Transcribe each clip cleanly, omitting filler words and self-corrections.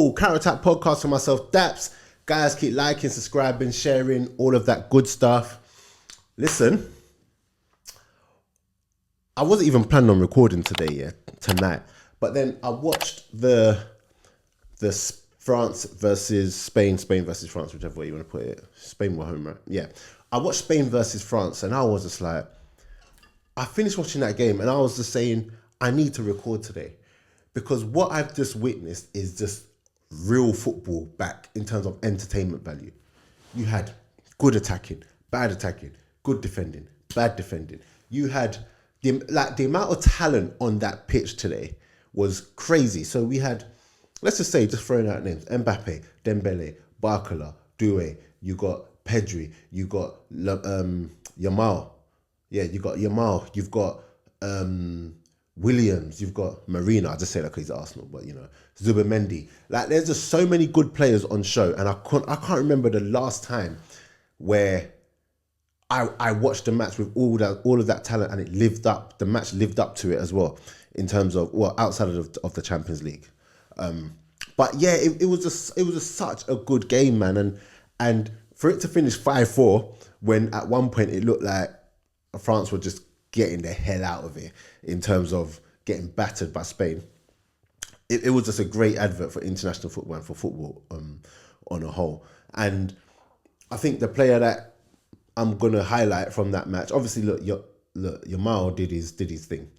Yo, Counter Attack podcast for myself, Daps. Guys, keep liking, subscribing, sharing, all of that good stuff. Listen, I wasn't even planning on recording tonight. But then I watched the France versus Spain versus France, whichever way you want to put it. Spain were home, right? Yeah. I watched Spain versus France, and I was just like, I finished watching that game, and I was just saying, I need to record today. Because what I've just witnessed is just real football back in terms of entertainment value. You had good attacking, bad attacking, good defending, bad defending. You had the amount of talent on that pitch today was crazy. So we had, let's just say, just throwing out names: Mbappe, Dembele, Barcola, Doué. You got Pedri. You got Yamal. Yeah, you got Yamal. You've got Williams. You've got Marina. I just say that because he's Arsenal, but Zubimendi. Like, there's just so many good players on show, and I can't remember the last time where I watched a match with all of that talent, and it lived up. The match lived up to it as well, in terms of outside of the Champions League. But yeah, it was just such a good game, man, and for it to finish 5-4 when at one point it looked like France were just getting the hell out of it in terms of getting battered by Spain. It was just a great advert for international football and for football on a whole. And I think the player that I'm gonna highlight from that match, obviously, look, Yamal did his thing.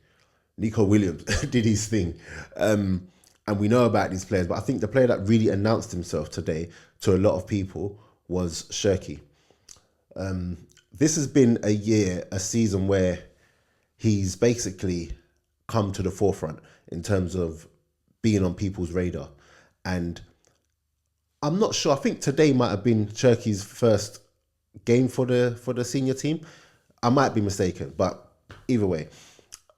Nico Williams did his thing, and we know about these players. But I think the player that really announced himself today to a lot of people was Shirky. This has been a season where he's basically come to the forefront in terms of being on people's radar. And I'm not sure, I think today might have been Shirky's first game for the senior team. I might be mistaken, but either way,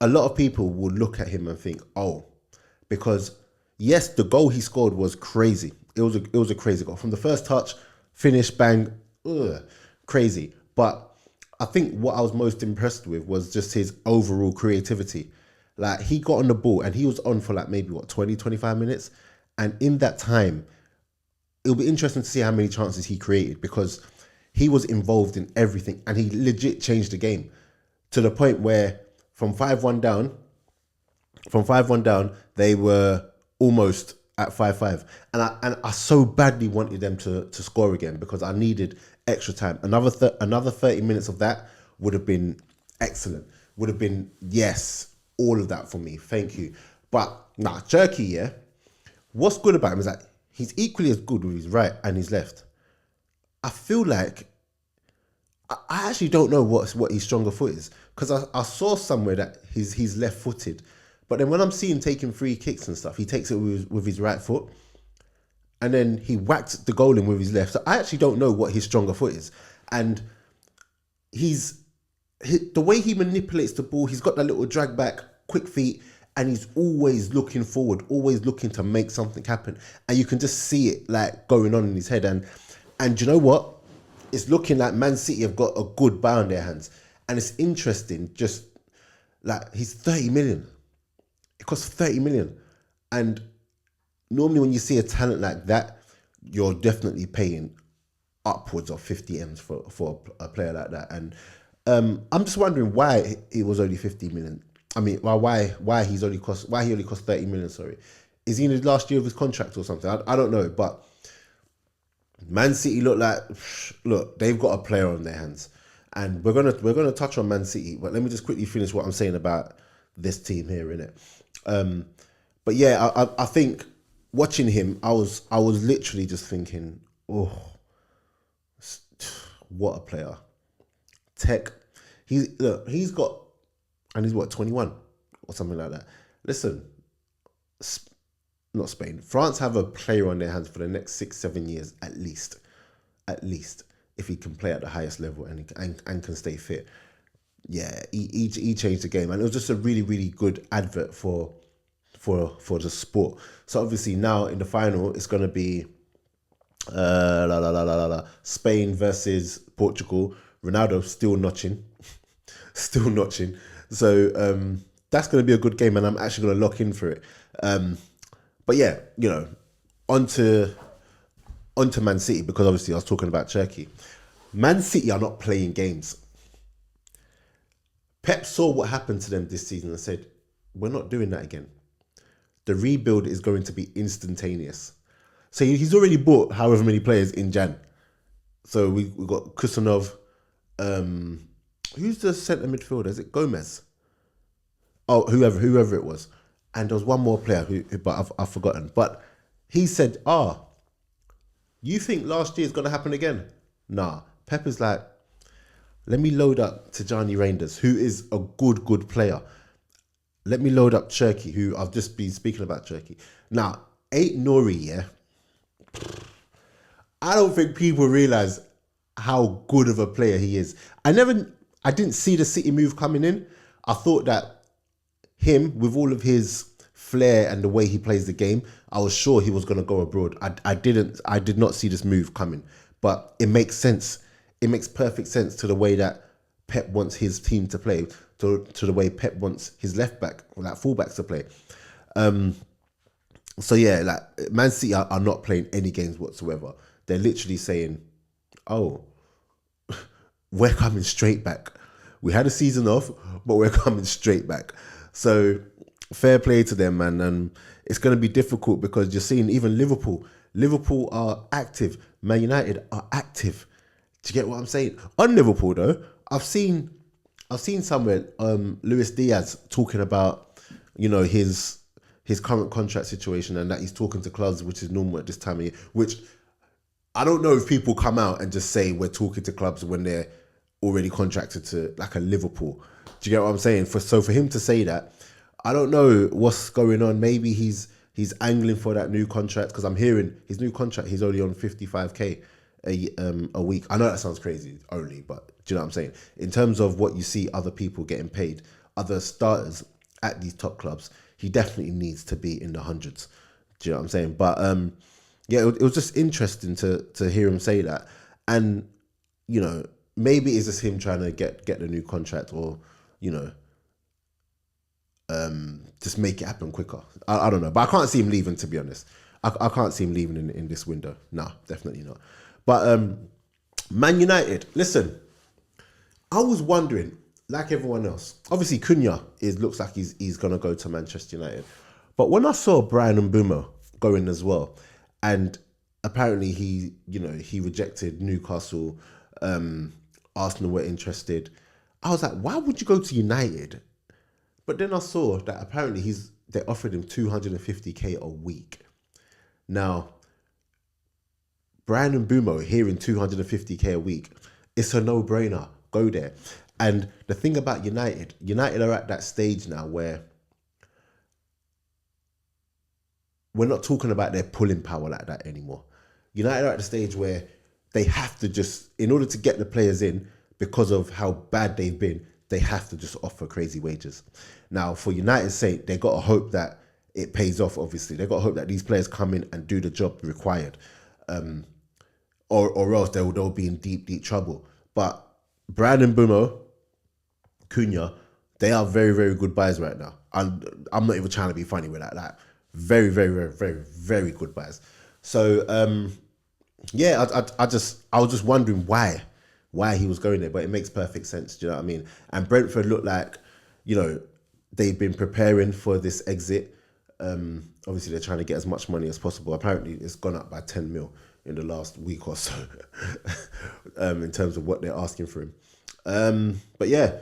a lot of people will look at him and think, oh, because yes, the goal he scored was crazy. It was a crazy goal. From the first touch, finish, bang, crazy. But I think what I was most impressed with was just his overall creativity. Like, he got on the ball and he was on for like maybe 20, 25 minutes. And in that time, it'll be interesting to see how many chances he created, because he was involved in everything and he legit changed the game to the point where from 5-1 down, they were almost at 5-5. And I so badly wanted them to score again, because I needed extra time. Another 30 minutes of that would have been excellent. Would have been, yes, all of that for me. Thank you. But Turkey, yeah, what's good about him is that he's equally as good with his right and his left. I feel like I actually don't know what his stronger foot is, because I saw somewhere that he's left-footed, but then when I'm seeing him taking free kicks and stuff, he takes it with his right foot, and then he whacked the goal in with his left. So I actually don't know what his stronger foot is, and the way he manipulates the ball, he's got that little drag back, quick feet, and he's always looking forward, always looking to make something happen, and you can just see it like going on in his head, and you know what? It's looking like Man City have got a good buy on their hands. And it's interesting, just like, he's 30 million. It costs 30 million. And normally when you see a talent like that, you're definitely paying upwards of 50 M's for a player like that. And I'm just wondering why it was only 50 million. I mean, why he only cost 30 million, sorry. Is he in the last year of his contract or something? I don't know, but Man City look, they've got a player on their hands, and we're gonna touch on Man City. But let me just quickly finish what I'm saying about this team here, innit? But yeah, I think watching him, I was literally just thinking, oh, what a player! Tech, he's got, and he's what, 21 or something like that. Listen. Not Spain. France have a player on their hands for the next 6-7 years at least, if he can play at the highest level and can stay fit. Yeah, he changed the game, and it was just a really, really good advert for the sport. So obviously now in the final, it's going to be Spain versus Portugal. Ronaldo still notching. So that's going to be a good game, and I'm actually going to lock in for it. But yeah, onto onto Man City, because obviously I was talking about Turkey. Man City are not playing games. Pep saw what happened to them this season and said, "We're not doing that again. The rebuild is going to be instantaneous." So he's already bought however many players in Jan. So we got Kusanov. Who's the centre midfielder? Is it Gomez? Oh, whoever it was. And there was one more player but I've forgotten. But he said, you think last year is going to happen again? Nah. Pep is like, let me load up Tijani Reinders, who is a good player. Let me load up Cherki, who I've just been speaking about Cherki. Now, 8 Nori, yeah. I don't think people realize how good of a player he is. I didn't see the City move coming in. I thought that him, with all of his flair and the way he plays the game, I was sure he was going to go abroad. I did not see this move coming, but it makes sense. It makes perfect sense to the way that Pep wants his team to play, to the way Pep wants his left back, or like fullbacks to play. So yeah, like Man City are not playing any games whatsoever. They're literally saying, "Oh, we're coming straight back. We had a season off, but we're coming straight back." So fair play to them, man. And it's going to be difficult because you're seeing even Liverpool. Liverpool are active. Man United are active. Do you get what I'm saying? On Liverpool though, I've seen somewhere Luis Diaz talking about, his current contract situation and that he's talking to clubs, which is normal at this time of year. Which I don't know if people come out and just say we're talking to clubs when they're already contracted to like a Liverpool. Do you get what I'm saying? For him to say that, I don't know what's going on. Maybe he's angling for that new contract, because I'm hearing his new contract, he's only on 55k a week. I know that sounds crazy only, but do you know what I'm saying? In terms of what you see other people getting paid, other starters at these top clubs, he definitely needs to be in the hundreds. Do you know what I'm saying? But yeah, it was just interesting to hear him say that. And, maybe it's just him trying to get the new contract, or, just make it happen quicker. I don't know. But I can't see him leaving, to be honest. I can't see him leaving in this window. No, definitely not. But Man United, listen, I was wondering, like everyone else, obviously Cunha looks like he's going to go to Manchester United. But when I saw Brian Mbeumo going as well, and apparently he rejected Newcastle, Arsenal were interested, I was like, why would you go to United? But then I saw that apparently they offered him 250k a week. Now, Brian Mbeumo hearing 250k a week, it's a no-brainer. Go there. And the thing about United are at that stage now where we're not talking about their pulling power like that anymore. United are at the stage where they have to just, in order to get the players in, because of how bad they've been, they have to just offer crazy wages. Now, for United's sake, they got to hope that it pays off, obviously. They got to hope that these players come in and do the job required. Or else they'll be in deep trouble. But Brandon Mbeumo, Cunha, they are very, very good buys right now. I'm not even trying to be funny with that. Like, very, very, very, very, very good buys. So, yeah, I was just wondering why he was going there, but it makes perfect sense. Do you know what I mean? And Brentford look like, they've been preparing for this exit. Obviously, they're trying to get as much money as possible. Apparently, it's gone up by 10 mil in the last week or so, in terms of what they're asking for him. But yeah,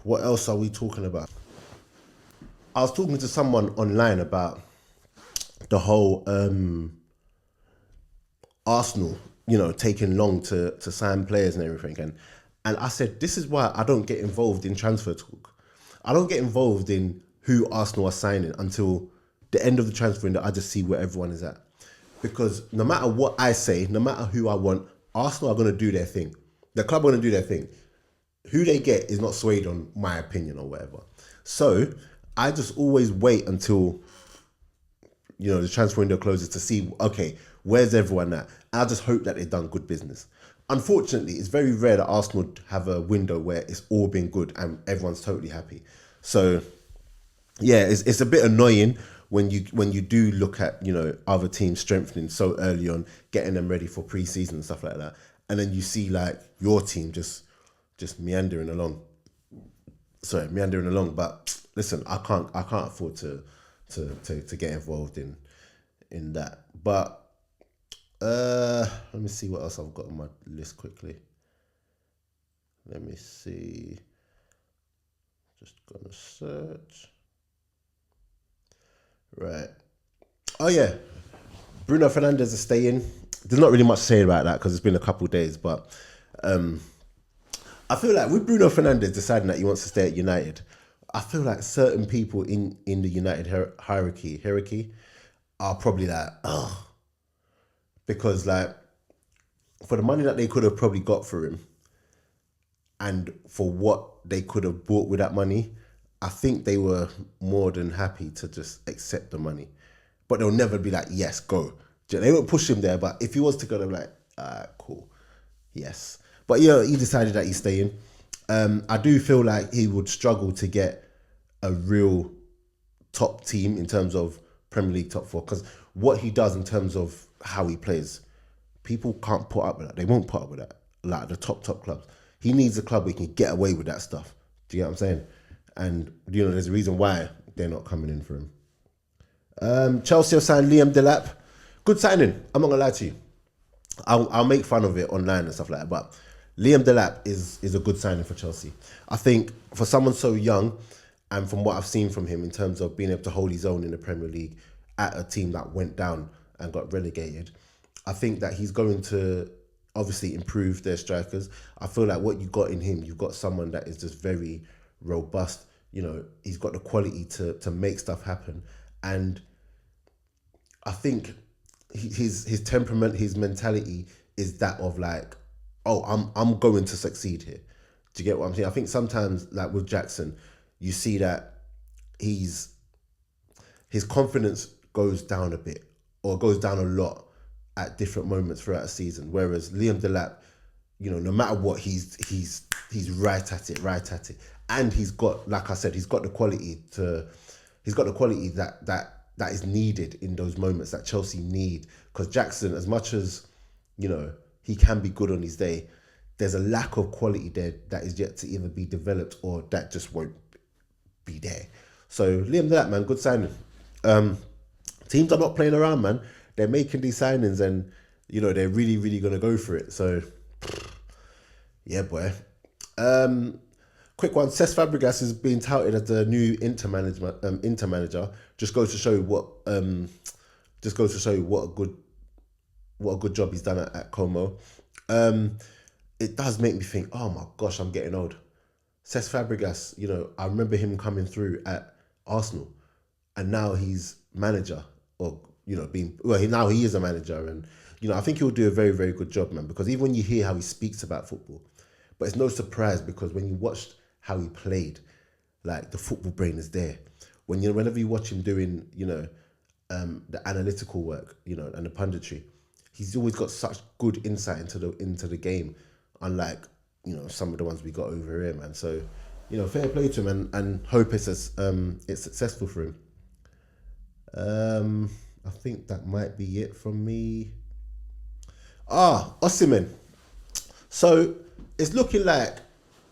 what else are we talking about? I was talking to someone online about the whole Arsenal, taking long to sign players and everything. And I said, this is why I don't get involved in transfer talk. I don't get involved in who Arsenal are signing until the end of the transfer window. I just see where everyone is at. Because no matter what I say, no matter who I want, Arsenal are going to do their thing. The club are going to do their thing. Who they get is not swayed on my opinion or whatever. So I just always wait until, the transfer window closes to see, okay, where's everyone at? And I just hope that they've done good business. Unfortunately, it's very rare that Arsenal have a window where it's all been good and everyone's totally happy. So, yeah, it's a bit annoying when you do look at, other teams strengthening so early on, getting them ready for pre-season and stuff like that, and then you see like your team just meandering along. Sorry, meandering along. But listen, I can't afford to get involved in that. But let me see what else I've got on my list quickly. Let me see. Just gonna search. Right. Oh yeah, Bruno Fernandes is staying. There's not really much to say about that because it's been a couple of days, but I feel like with Bruno Fernandes deciding that he wants to stay at United, I feel like certain people in the United hierarchy are probably like, oh, because like for the money that they could have probably got for him, and for what they could have bought with that money, I think they were more than happy to just accept the money. But they'll never be like, yes, go. They won't push him there, but if he was to go, they're like, cool, yes. But yeah, he decided that he's staying. I do feel like he would struggle to get a real top team in terms of Premier League top four, because what he does in terms of how he plays, people can't put up with that. They won't put up with that. Like the top clubs. He needs a club where he can get away with that stuff. Do you get what I'm saying? And there's a reason why they're not coming in for him. Chelsea have signed Liam Delap. Good signing. I'm not gonna lie to you. I'll make fun of it online and stuff like that, but Liam Delap is a good signing for Chelsea. I think for someone so young, and from what I've seen from him in terms of being able to hold his own in the Premier League at a team that went down and got relegated, I think that he's going to obviously improve their strikers. I feel like what you got in him, you've got someone that is just very robust. He's got the quality to make stuff happen. And I think his temperament, his mentality is that of like, oh, I'm going to succeed here. Do you get what I'm saying? I think sometimes, like with Jackson, you see that his confidence goes down a bit, or goes down a lot at different moments throughout a season. Whereas Liam Delap, no matter what, he's right at it, and he's got, like I said, he's got the quality that is needed in those moments that Chelsea need. Because Jackson, as much as he can be good on his day, there's a lack of quality there that is yet to either be developed or that just won't be there. So Liam Delap, man, good signing. Teams are not playing around, man. They're making these signings, and they're really, really gonna go for it. So yeah, boy. Quick one. Cesc Fabregas is being touted as the new Inter manager. Just goes to show what a good job he's done at Como. It does make me think, oh my gosh, I'm getting old. Cesc Fabregas, I remember him coming through at Arsenal, and now he's manager, or now he is a manager, and I think he'll do a very, very good job, man. Because even when you hear how he speaks about football, but it's no surprise, because when you watched how he played, like the football brain is there. Whenever you watch him doing, the analytical work, and the punditry, he's always got such good insight into the game, unlike some of the ones we got over here, man. So fair play to him, and hope it's successful for him. I think that might be it from me. Osimhen. So it's looking like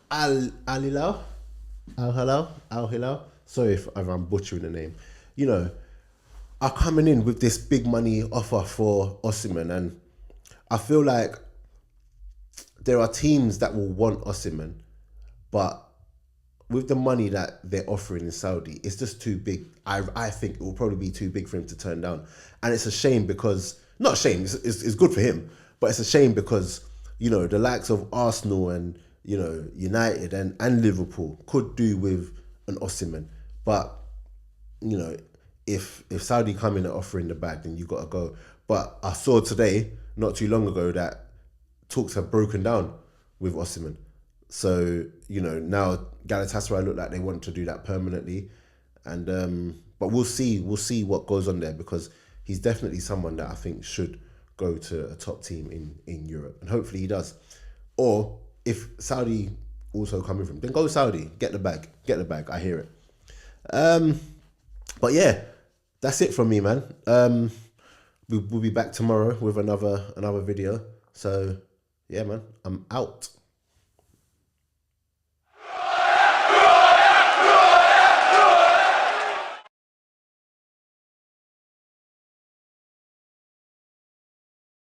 Al Hilal. Sorry if I'm butchering the name. Are coming in with this big money offer for Osimhen, and I feel like there are teams that will want Osimhen, but with the money that they're offering in Saudi, it's just too big. I think it will probably be too big for him to turn down. And it's a shame because, not a shame, it's good for him, but it's a shame because, the likes of Arsenal and, United and Liverpool could do with an Osimhen. But, if Saudi come in and offering the bag, then you got to go. But I saw today, not too long ago, that talks have broken down with Osimhen. So, now Galatasaray look like they want to do that permanently. And but we'll see what goes on there, because he's definitely someone that I think should go to a top team in Europe. And hopefully he does. Or if Saudi also come in from, then go Saudi, get the bag. I hear it. But yeah, that's it from me, man. We'll be back tomorrow with another video. So yeah, man, I'm out.